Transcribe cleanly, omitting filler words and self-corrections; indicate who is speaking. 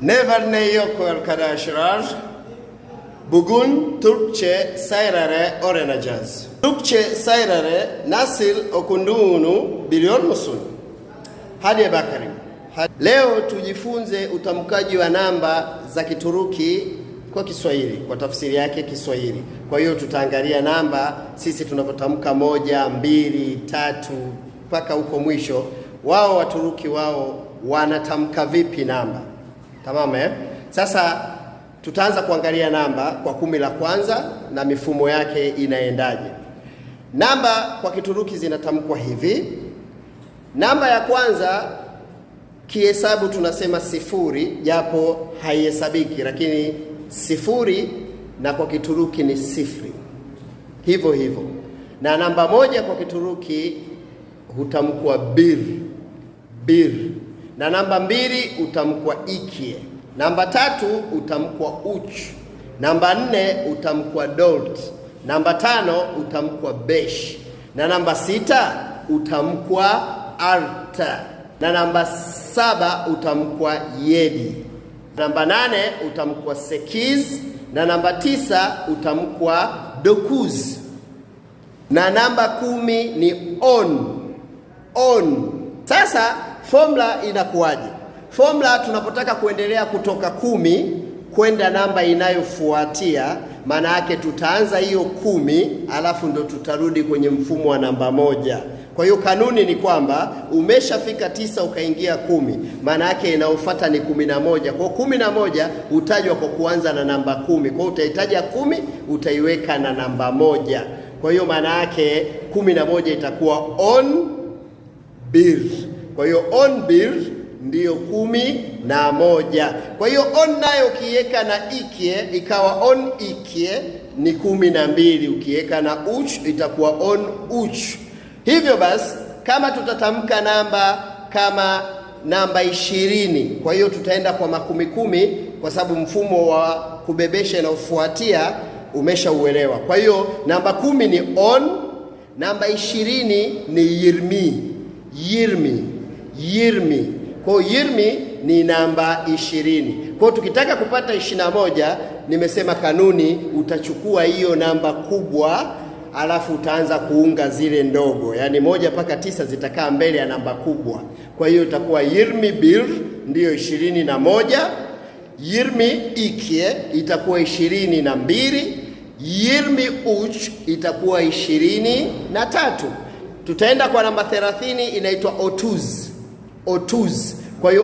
Speaker 1: Nevarne yokol arkadaşlar. Bugün Türkçe sayrare öğreneceğiz. Türkçe sayrare nasıl okunduğunu biliyor musun? Hadi bakalım. Leo tujifunze utamkaji wa namba za Kituruki kwa Kiswahili, kwa tafsiri yake Kiswahili. Kwa hiyo tutaangalia namba sisi tunavyotamka 1, 2, 3 mpaka huko mwisho. Wao Waturuki wao wanatamka vipi namba? Tamam eh? Sasa tutaanza kuangalia namba kwa 10 la kwanza na mifumo yake inaendaje. Namba kwa Kituruki zinatamkwa hivi. Namba ya kwanza kihesabu tunasema sifuri, japo haihesabiki, lakini sifuri na kwa Kituruki ni sifri. Hivyo hivyo. Na namba moja kwa Kituruki hutamkwa bir. Na namba 2 utamkwa ikie. Namba 3 utamkwa uch. Namba 4 utamkwa dört. Namba 5 utamkwa beş. Na namba 6 utamkwa arta. Na namba 7 utamkwa yedi. Namba 8 utamkwa sekiz. Na namba 9 utamkwa dokuz. Na namba 10 ni on. Sasa formula inakuwaje? Formula tunapotaka kuendelea kutoka 10 kwenda namba inayofuatia, maana yake tutaanza hiyo 10 alafu ndo tutarudi kwenye mfumo wa namba moja. Kwa hiyo kanuni ni kwamba umeshafika 9 ukaingia 10, maana yake inayofuata ni 11. Kwa 11 utajwa kwa kuanza na namba 10. Kwa hiyo utahitaja 10 utaiweka na namba moja. Kwa hiyo maana yake 11 itakuwa bir. Kwa hiyo bir ndiyo 11. Kwa hiyo nayo ukiweka na ikie ikawa ikie ni 12. Ukiweka na uch itakuwa uch. Hivyo basi kama tutatamka namba kama namba 20, kwa hiyo tutaenda kwa makumi kwa sababu mfumo wa kubebesha na ufuatia umeshauelewa. Kwa hiyo namba 10 ni namba 20 ni yirmi. Kwa hiyo yirmi ni namba 20. Kwa hiyo tukitaka kupata 21, nimesema kanuni, utachukua hiyo namba kubwa alafu utaanza kuunga zile ndogo. Yaani 1 mpaka 9 zitakaa mbele ya namba kubwa. Kwa hiyo itakuwa yirmi bir ndiyo 21. Yirmi ikie itakuwa 22. Yirmi uch itakuwa 23. Tutaenda kwa namba 30, inaitwa otuz.